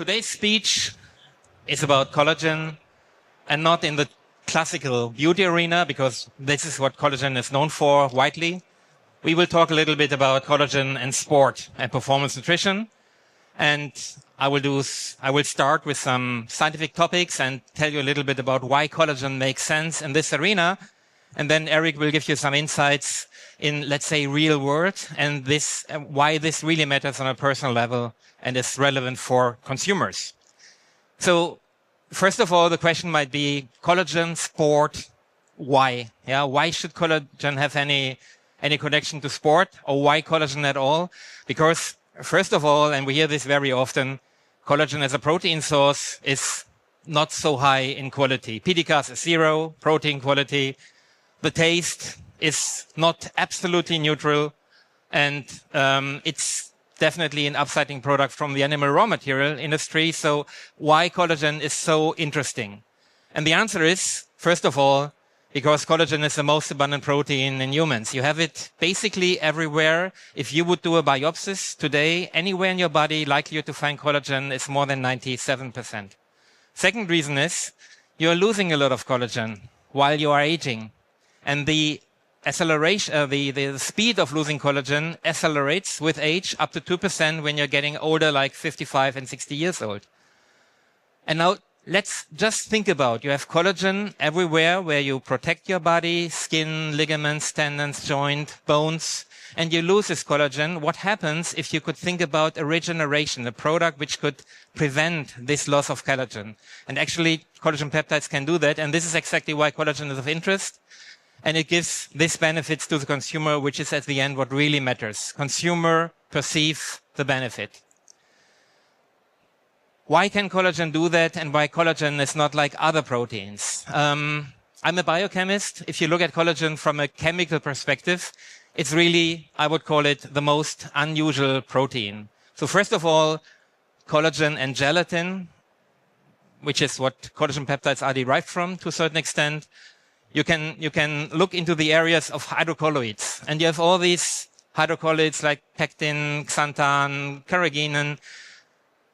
Today's speech is about collagen, and not in the classical beauty arena, because this is what collagen is known for widely. We will talk a little bit about collagen and sport and performance nutrition. And I will start with some scientific topics and tell you a little bit about why collagen makes sense in this arena. And then Eric will give you some insights in, let's say, real world, and why this really matters on a personal level and is relevant for consumers. So first of all, the question might be collagen, sport, why? Yeah, why should collagen have any connection to sport, or why collagen at all? Because first of all, and we hear this very often, collagen as a protein source is not so high in quality. PDCAAS is 0, protein quality. The taste is not absolutely neutral, and it's definitely an upcycling product from the animal raw material industry. So why collagen is so interesting? And the answer is, first of all, because collagen is the most abundant protein in humans. You have it basically everywhere. If you would do a biopsy today, anywhere in your body, likely to find collagen is more than 97%. Second reason is you're losing a lot of collagen while you are aging. And the acceleration, the speed of losing collagen accelerates with age up to 2% when you're getting older, like 55 and 60 years old. And now let's just think about, you have collagen everywhere where you protect your body, skin, ligaments, tendons, joint, bones, and you lose this collagen. What happens if you could think about a regeneration, a product which could prevent this loss of collagen? And actually, collagen peptides can do that, and this is exactly why collagen is of interest. And it gives these benefits to the consumer, which is at the end what really matters. Consumer perceive the benefit. Why can collagen do that, and why collagen is not like other proteins? I'm a biochemist. If you look at collagen from a chemical perspective, it's really, I would call it, the most unusual protein. So first of all, collagen and gelatin, which is what collagen peptides are derived from to a certain extent. You can look into the areas of hydrocolloids, and you have all these hydrocolloids like pectin, xanthan, carrageenan,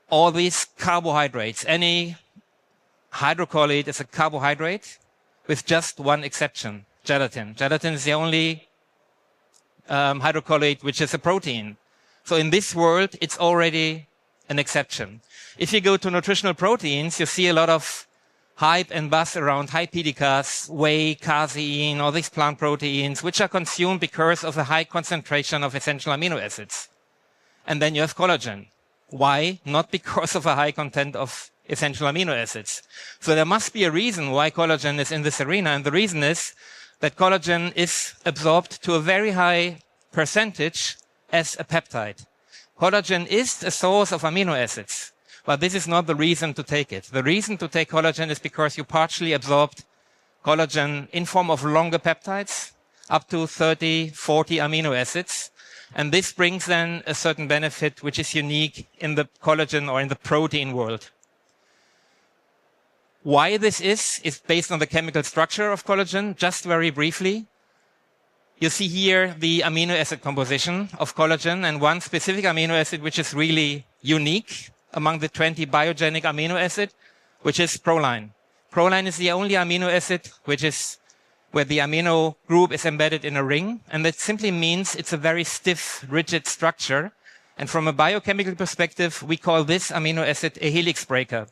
all these carbohydrates. Any hydrocolloid is a carbohydrate with just one exception, gelatin. Gelatin is the only hydrocolloid which is a protein. So in this world, it's already an exception. If you go to nutritional proteins, you see a lot of hype and buzz around high PDCAAS, whey, casein, all these plant proteins, which are consumed because of a high concentration of essential amino acids. And then you have collagen. Why? Not because of a high content of essential amino acids. So there must be a reason why collagen is in this arena, and the reason is that collagen is absorbed to a very high percentage as a peptide. Collagen is a source of amino acids. But this is not the reason to take it. The reason to take collagen is because you partially absorbed collagen in form of longer peptides, up to 30, 40 amino acids. And this brings then a certain benefit which is unique in the collagen or in the protein world. Why this is based on the chemical structure of collagen. Just very briefly, you see here the amino acid composition of collagen, and one specific amino acid which is really unique among the 20 biogenic amino acid, which is proline. Proline is the only amino acid which is where the amino group is embedded in a ring, and that simply means it's a very stiff, rigid structure. And from a biochemical perspective, we call this amino acid a helix breaker.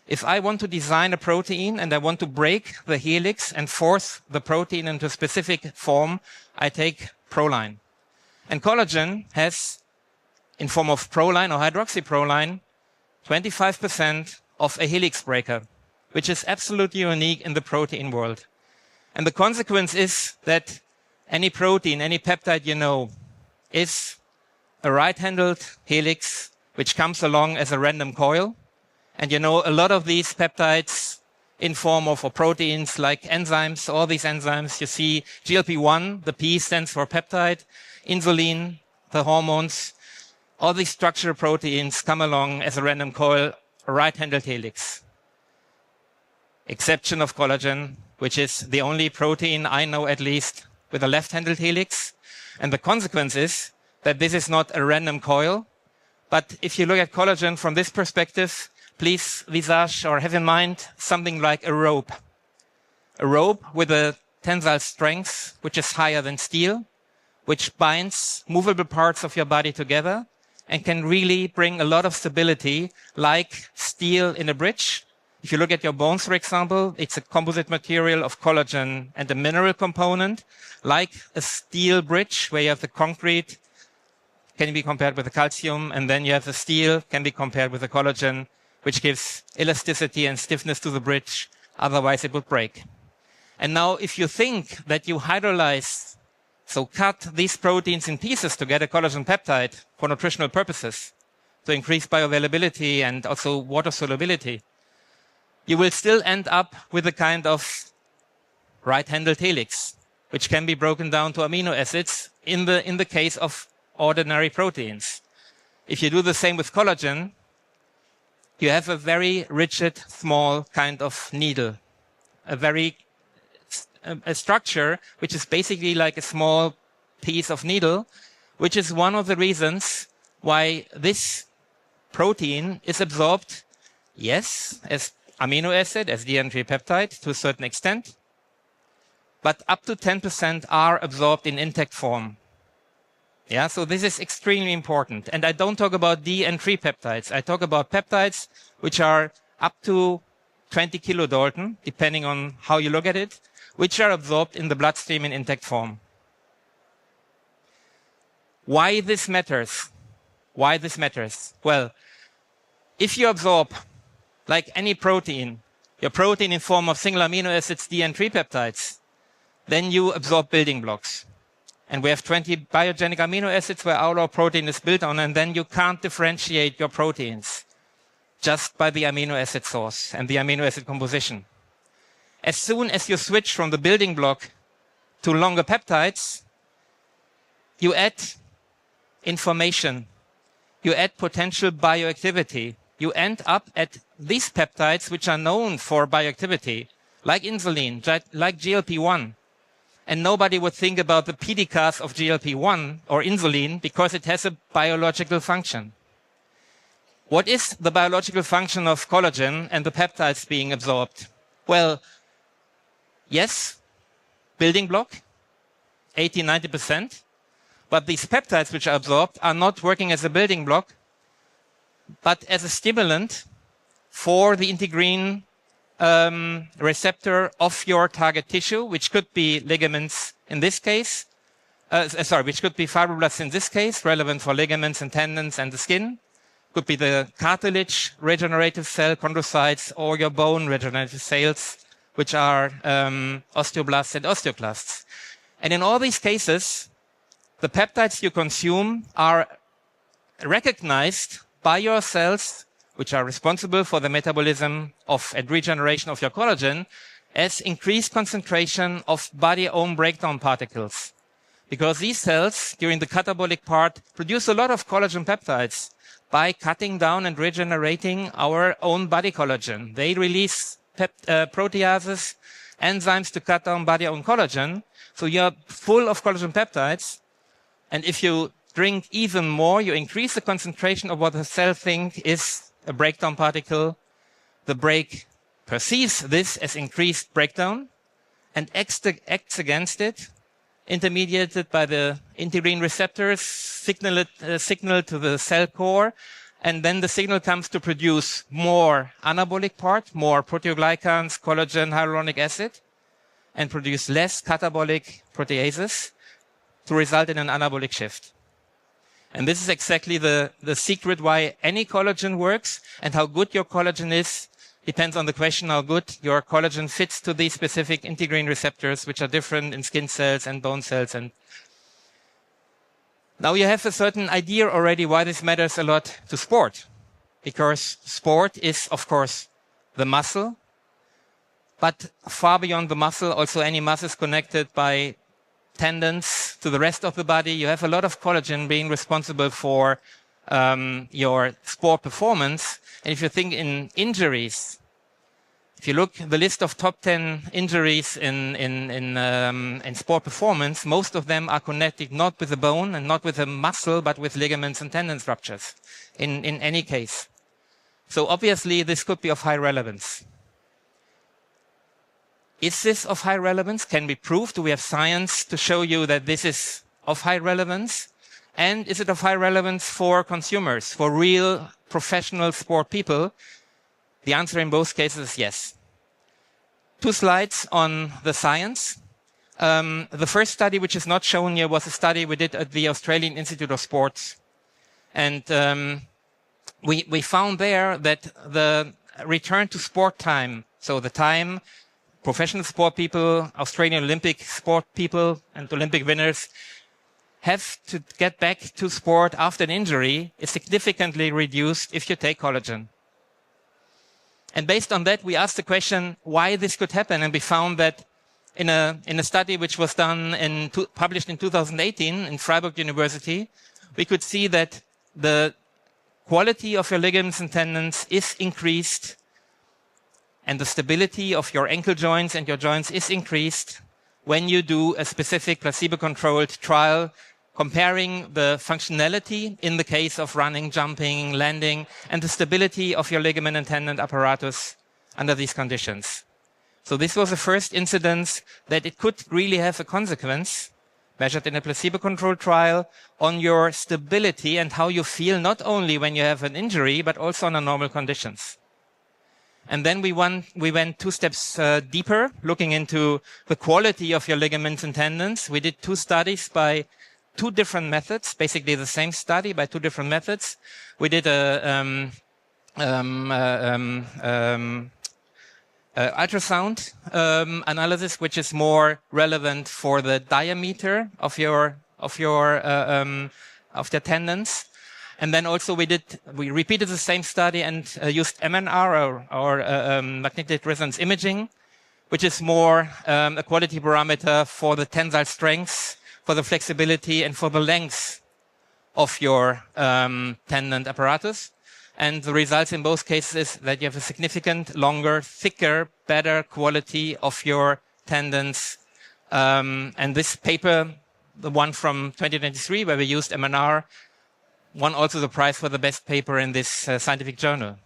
If I want to design a protein and I want to break the helix and force the protein into a specific form, I take proline. And collagen has, in form of proline or hydroxyproline, 25% of a helix breaker, which is absolutely unique in the protein world. And the consequence is that any protein, any peptide you know, is a right-handed helix, which comes along as a random coil. And you know, a lot of these peptides in form of or proteins like enzymes, all these enzymes, you see GLP-1, the P stands for peptide, insulin, the hormones, all these structural proteins come along as a random coil, a right-handed helix. Exception of collagen, which is the only protein I know at least with a left-handed helix. And the consequence is that this is not a random coil, but if you look at collagen from this perspective, please visage or have in mind something like a rope. A rope with a tensile strength which is higher than steel, which binds movable parts of your body together and can really bring a lot of stability like steel in a bridge. If you look at your bones, for example, it's a composite material of collagen and a mineral component, like a steel bridge where you have the concrete, can be compared with the calcium, and then you have the steel, can be compared with the collagen, which gives elasticity and stiffness to the bridge. Otherwise, it would break. And now, if you think that you hydrolyze, so cut these proteins in pieces to get a collagen peptide for nutritional purposes, to increase bioavailability and also water solubility, you will still end up with a kind of right-handed helix, which can be broken down to amino acids in the case of ordinary proteins. If you do the same with collagen, you have a very rigid, small kind of needle, a structure which is basically like a small piece of needle, which is one of the reasons why this protein is absorbed, yes, as amino acid, as DNP peptide to a certain extent, but up to 10% are absorbed in intact form. Yeah, so this is extremely important. And I don't talk about D and tree peptides. I talk about peptides which are up to 20 kilodalton, depending on how you look at it, which are absorbed in the bloodstream in intact form. Why this matters? Why this matters? Well, if you absorb, like any protein, your protein in form of single amino acids, D and tree peptides, then you absorb building blocks. And we have 20 biogenic amino acids where our protein is built on, and then you can't differentiate your proteins just by the amino acid source and the amino acid composition. As soon as you switch from the building block to longer peptides, you add information, you add potential bioactivity. You end up at these peptides which are known for bioactivity, like insulin, like GLP-1. And nobody would think about the PDCAs of GLP-1 or insulin because it has a biological function. What is the biological function of collagen and the peptides being absorbed? Well, yes, building block, 80-90%. But these peptides which are absorbed are not working as a building block, but as a stimulant for the integrin receptor of your target tissue, which could be ligaments in this case, which could be fibroblasts in this case, relevant for ligaments and tendons and the skin. Could be the cartilage regenerative cell, chondrocytes, or your bone regenerative cells, which are osteoblasts and osteoclasts. And in all these cases, the peptides you consume are recognized by your cells, which are responsible for the metabolism of and regeneration of your collagen, as increased concentration of body-owned breakdown particles. Because these cells, during the catabolic part, produce a lot of collagen peptides by cutting down and regenerating our own body collagen. They release proteases, enzymes to cut down body-owned collagen. So you're full of collagen peptides. And if you drink even more, you increase the concentration of what the cell thinks is a breakdown particle. The brake perceives this as increased breakdown and acts against it, intermediated by the integrin receptors, signal to the cell core, and then the signal comes to produce more anabolic part, more proteoglycans, collagen, hyaluronic acid, and produce less catabolic proteases to result in an anabolic shift. And this is exactly the secret why any collagen works, and how good your collagen is depends on the question how good your collagen fits to these specific integrin receptors, which are different in skin cells and bone cells. And now you have a certain idea already why this matters a lot to sport. Because sport is, of course, the muscle, but far beyond the muscle, also any muscle is connected by tendons to the rest of the body. You have a lot of collagen being responsible for your sport performance. And if you think in injuries, if you look at the list of top 10 injuries in sport performance, most of them are connected not with the bone and not with the muscle, but with ligaments and tendon ruptures in any case. So obviously, this could be of high relevance. Is this of high relevance? Can we prove? Do we have science to show you that this is of high relevance? And is it of high relevance for consumers, for real professional sport people? The answer in both cases is yes. 2 slides on the science. The first study, which is not shown here, was a study we did at the Australian Institute of Sports. And we found there that the return to sport time, so the time professional sport people, Australian Olympic sport people, and Olympic winners have to get back to sport after an injury is significantly reduced if you take collagen. And based on that, we asked the question why this could happen, and we found that in a study which was done published in 2018 in Freiburg University, we could see that the quality of your ligaments and tendons is increased, and the stability of your ankle joints and your joints is increased when you do a specific placebo-controlled trial comparing the functionality in the case of running, jumping, landing, and the stability of your ligament and tendon apparatus under these conditions. So this was the first incidence that it could really have a consequence, measured in a placebo-controlled trial, on your stability and how you feel not only when you have an injury, but also under normal conditions. And then we went 2 steps deeper, looking into the quality of your ligaments and tendons. We did 2 studies by 2 different methods, basically the same study by 2 different methods. We did a ultrasound analysis, which is more relevant for the diameter of the tendons. And then also we repeated the same study and used MNR or magnetic resonance imaging, which is more a quality parameter for the tensile strength, for the flexibility, and for the length of your tendon apparatus. And the results in both cases is that you have a significant longer, thicker, better quality of your tendons. And this paper, the one from 2023, where we used MNR, won also the prize for the best paper in this scientific journal.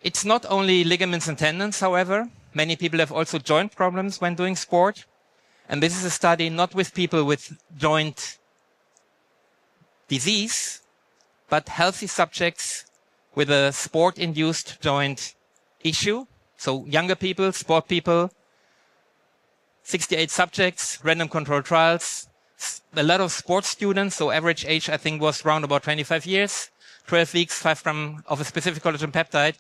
It's not only ligaments and tendons, however. Many people have also joint problems when doing sport. And this is a study not with people with joint disease, but healthy subjects with a sport-induced joint issue. So younger people, sport people, 68 subjects, random controlled trials, a lot of sports students, so average age I think was around about 25 years, 12 weeks, 5 grams of a specific collagen peptide.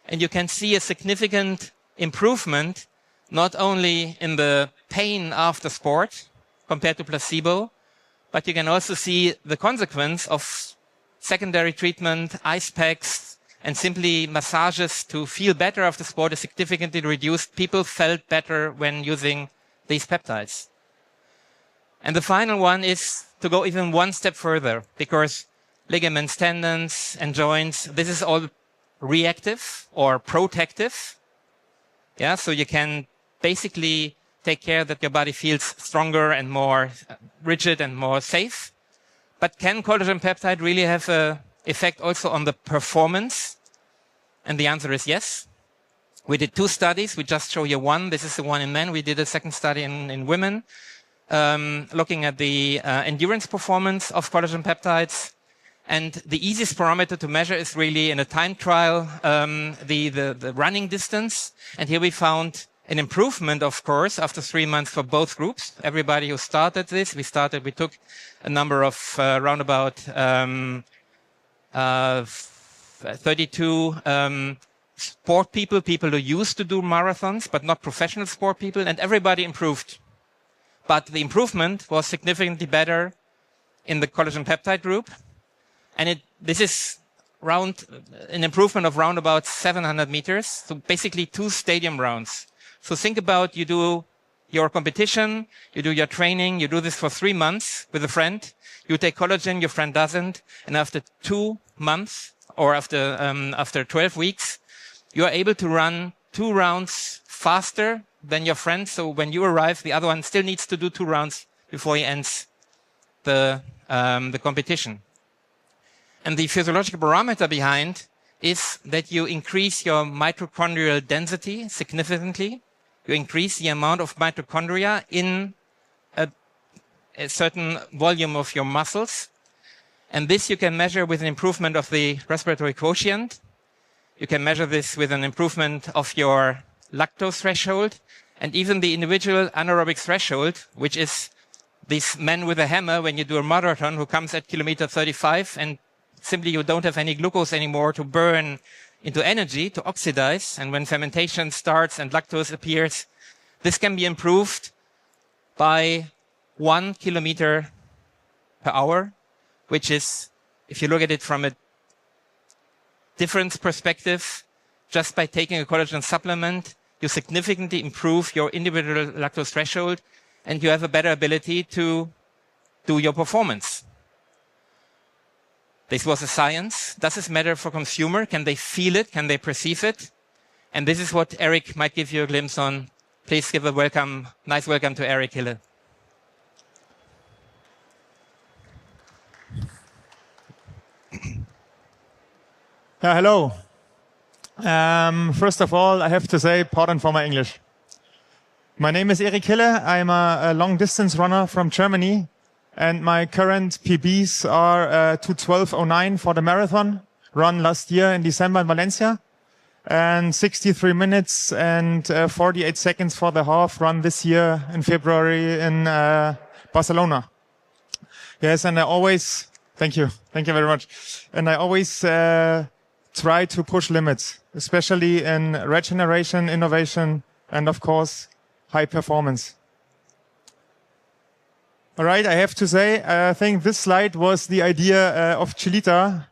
And you can see a significant improvement, not only in the pain after sport compared to placebo, but you can also see the consequence of secondary treatment, ice packs, and simply massages to feel better after sport is significantly reduced. People felt better when using these peptides. And the final one is to go even 1 step further, because ligaments, tendons, and joints, this is all reactive or protective. Yeah, so you can basically take care that your body feels stronger and more rigid and more safe. But can collagen peptide really have an effect also on the performance? And the answer is yes. We did 2 studies. We just show you one. This is the one in men. We did a second study in women, looking at the endurance performance of collagen peptides. And the easiest parameter to measure is really in a time trial, the running distance. And here we found an improvement, of course, after 3 months for both groups. Everybody who started this, we took a number of round about 32 sport people who used to do marathons, but not professional sport people, and everybody improved. But the improvement was significantly better in the collagen peptide group. And this is an improvement of round about 700 meters. So basically 2 stadium rounds. So think about, you do your competition, you do your training, you do this for 3 months with a friend. You take collagen, your friend doesn't. And after 2 months or after 12 weeks, you are able to run 2 rounds faster than your friend. So when you arrive, the other one still needs to do 2 rounds before he ends the competition. And the physiological parameter behind is that you increase your mitochondrial density significantly. You increase the amount of mitochondria in a certain volume of your muscles. And this you can measure with an improvement of the respiratory quotient. You can measure this with an improvement of your lactose threshold and even the individual anaerobic threshold, which is this man with a hammer when you do a marathon who comes at kilometer 35 and simply you don't have any glucose anymore to burn into energy, to oxidize. And when fermentation starts and lactose appears, this can be improved by 1 kilometer per hour, which is, if you look at it from a difference perspective, just by taking a collagen supplement, you significantly improve your individual lactose threshold and you have a better ability to do your performance. This was a science. Does this matter for consumer? Can they feel it? Can they perceive it? And this is what Eric might give you a glimpse on. Please give a welcome, nice welcome to Eric Hille. Hello. First of all, I have to say, pardon for my English. My name is Erik Hille. I'm a long-distance runner from Germany, and my current PBs are 2:12:09 for the marathon run last year in December in Valencia, and 63 minutes and 48 seconds for the half run this year in February in Barcelona. Yes, and I always, thank you very much. And I always try to push limits, especially in regeneration, innovation, and of course, high performance. All right, I have to say, I think this slide was the idea of gelita,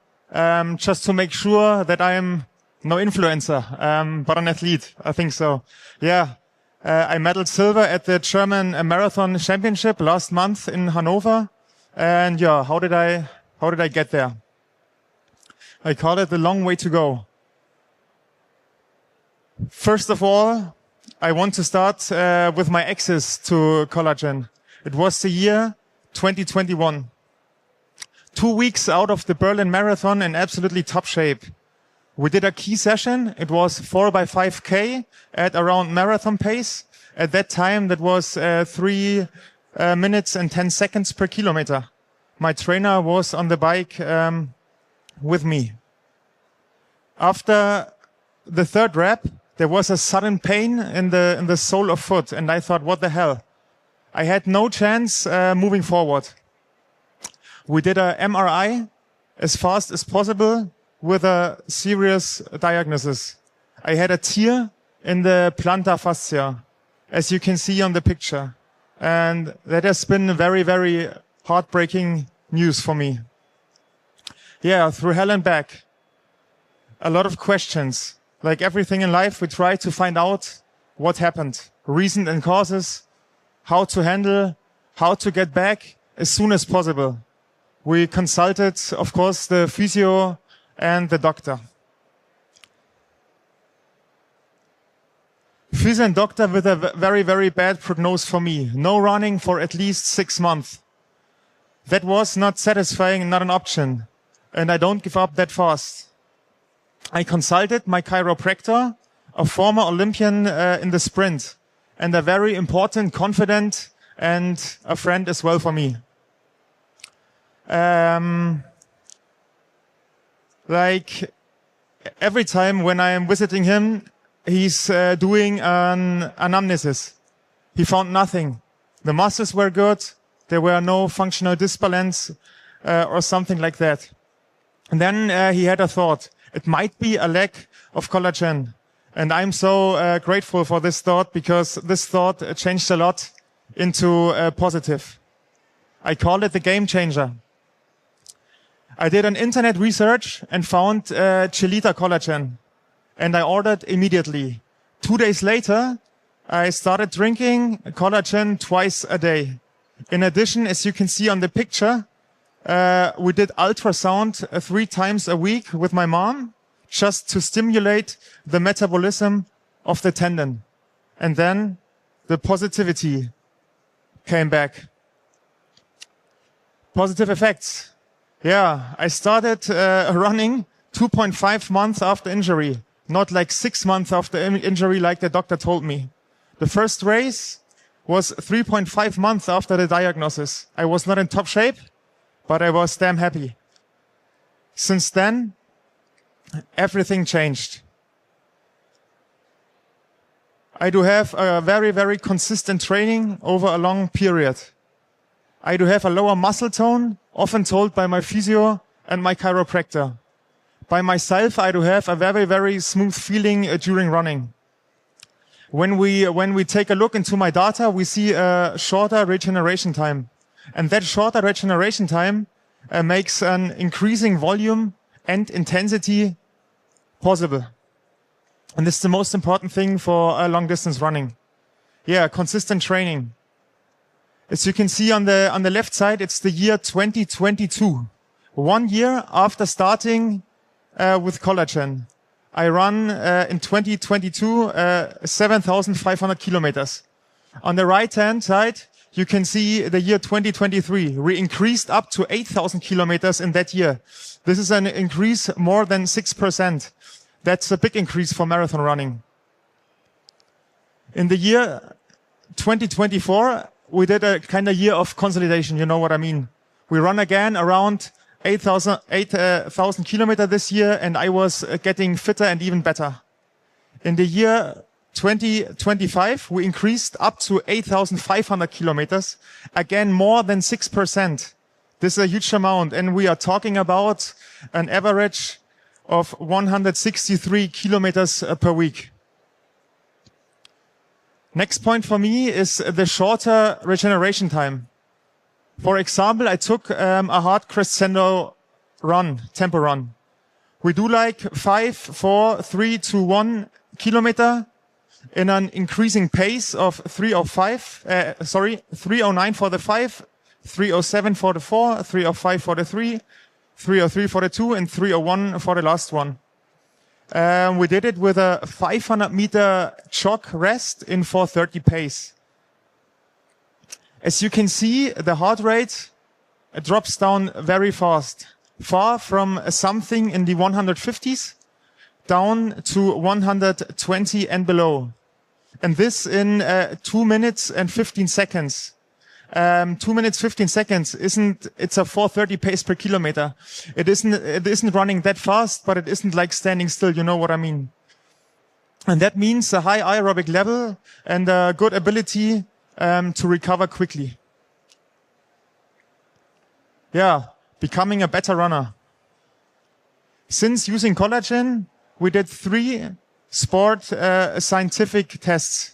just to make sure that I am no influencer, but an athlete. I think so. Yeah, I medaled silver at the German Marathon Championship last month in Hanover. And yeah, how did I get there? I call it the long way to go. First of all, I want to start with my access to collagen. It was the year 2021. 2 weeks out of the Berlin Marathon in absolutely top shape. We did a key session. It was 4x5K at around marathon pace. At that time, that was 3 minutes and 10 seconds per kilometer. My trainer was on the bike with me. After the third rep, there was a sudden pain in the sole of foot, and I thought, what the hell? I had no chance moving forward. We did a MRI as fast as possible with a serious diagnosis. I had a tear in the plantar fascia, as you can see on the picture. And that has been very, very heartbreaking news for me. Yeah, through hell and back. A lot of questions. Like everything in life, we try to find out what happened, reason and causes, how to handle, how to get back as soon as possible. We consulted, of course, the physio and the doctor. Physio and doctor with a very, very bad prognosis for me. No running for at least 6 months. That was not satisfying, not an option. And I don't give up that fast. I consulted my chiropractor, a former Olympian in the sprint, and a very important, confident, and a friend as well for me. Like every time when I am visiting him, he's doing an anamnesis. He found nothing. The muscles were good. There were no functional disbalance or something like that. And then he had a thought. It might be a lack of collagen. And I'm so grateful for this thought, because this thought changed a lot into positive. I call it the game changer. I did an internet research and found gelita collagen. And I ordered immediately. 2 days later, I started drinking collagen twice a day. In addition, as you can see on the picture, we did ultrasound 3 times a week with my mom, just to stimulate the metabolism of the tendon. And then the positivity came back. Positive effects. Yeah, I started running 2.5 months after injury, not like 6 months after injury like the doctor told me. The first race was 3.5 months after the diagnosis. I was not in top shape, but I was damn happy. Since then, everything changed. I do have a very, very consistent training over a long period. I do have a lower muscle tone, often told by my physio and my chiropractor. By myself, I do have a very, very smooth feeling during running. When we take a look into my data, we see a shorter regeneration time. And that shorter regeneration time makes an increasing volume and intensity possible. And this is the most important thing for long distance running. Yeah, consistent training. As you can see on the left side, it's the year 2022. 1 year after starting with collagen. I run in 2022 7,500 kilometers. On the right-hand side, you can see the year 2023. We increased up to 8,000 kilometers in that year. This is an increase more than 6%. That's a big increase for marathon running. In the year 2024, we did a kind of year of consolidation. You know what I mean? We run again around 8,000 kilometers this year, and I was getting fitter and even better. In the year 2025, we increased up to 8,500 kilometers, again more than 6%. This is a huge amount, and we are talking about an average of 163 kilometers per week. Next point for me is the shorter regeneration time. For example, I took a hard crescendo run, tempo run. We do like 5, 4, 3, 2, 1 kilometer in an increasing pace of 309 for the 5, 307 for the 4, 305 for the 3, 303 for the 2, and 301 for the last one. We did it with a 500-meter jog rest in 430 pace. As you can see, the heart rate drops down very fast, far from something in the 150s down to 120 and below. And this in 2 minutes and 15 seconds. 2 minutes, 15 seconds it's a 430 pace per kilometer. It isn't running that fast, but it isn't like standing still. You know what I mean? And that means a high aerobic level and a good ability to recover quickly. Yeah, becoming a better runner. Since using collagen, we did 3 sport scientific tests.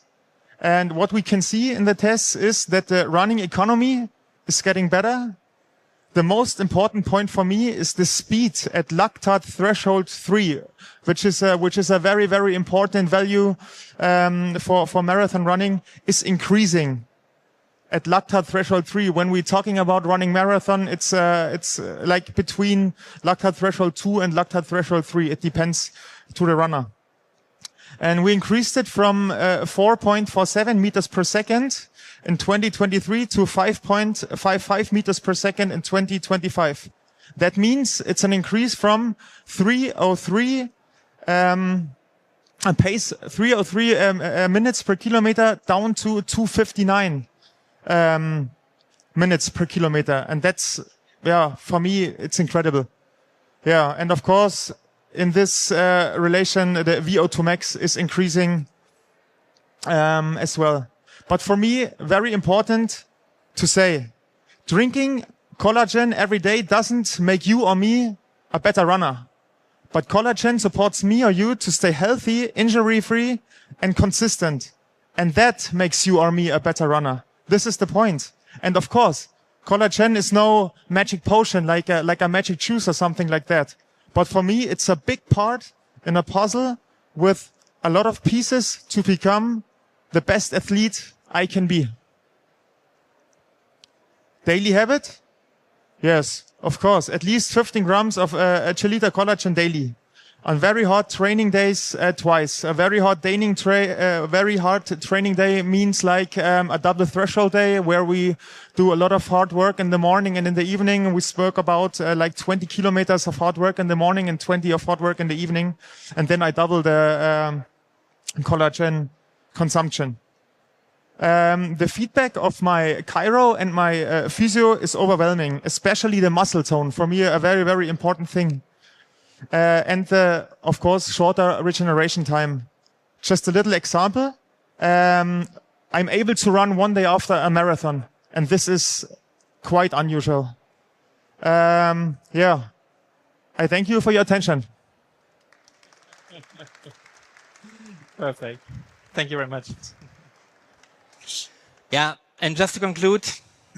And what we can see in the tests is that the running economy is getting better. The most important point for me is the speed at lactate threshold 3, which is a very, very important value for marathon running, is increasing at lactate threshold 3. When we're talking about running marathon, it's like between lactate threshold 2 and lactate threshold 3. It depends to the runner. And we increased it from 4.47 meters per second in 2023 to 5.55 meters per second in 2025. That means it's an increase from 303 minutes per kilometer down to 259 minutes per kilometer. And that's, yeah, for me, it's incredible. Yeah. And of course, in this relation, the VO2 max is increasing as well. But for me, very important to say, drinking collagen every day doesn't make you or me a better runner. But collagen supports me or you to stay healthy, injury-free, and consistent. And that makes you or me a better runner. This is the point. And of course, collagen is no magic potion like a magic juice or something like that. But for me, it's a big part in a puzzle with a lot of pieces to become the best athlete I can be. Daily habit? Yes, of course. At least 15 grams of gelita collagen daily. On very hard training days, twice. A very hard training day means like a double threshold day where we do a lot of hard work in the morning and in the evening. We spoke about like 20 kilometers of hard work in the morning and 20 of hard work in the evening. And then I double the collagen consumption. The feedback of my chiro and my physio is overwhelming, especially the muscle tone. For me, a very, very important thing. And of course, shorter regeneration time. Just a little example. I'm able to run one day after a marathon, and this is quite unusual. Yeah, I thank you for your attention. Perfect. Thank you very much. Yeah, and just to conclude,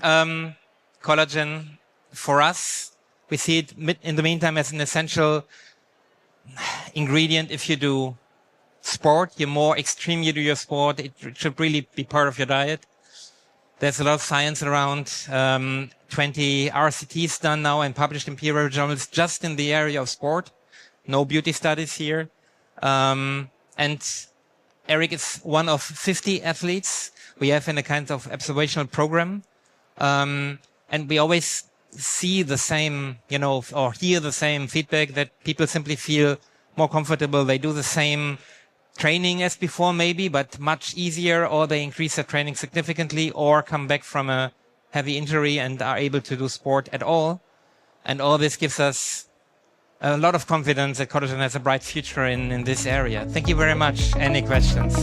collagen for us, we see it in the meantime as an essential ingredient. If you do sport, you're more extreme you do your sport, it should really be part of your diet. There's a lot of science around, 20 RCTs done now and published in peer reviewed journals just in the area of sport. No beauty studies here. And Eric is one of 50 athletes we have in a kind of observational program. And we always see the same, or hear the same feedback that people simply feel more comfortable. They do the same training as before maybe, but much easier, or they increase their training significantly or come back from a heavy injury and are able to do sport at all. And all this gives us a lot of confidence that collagen has a bright future in this area. Thank you very much. Any questions?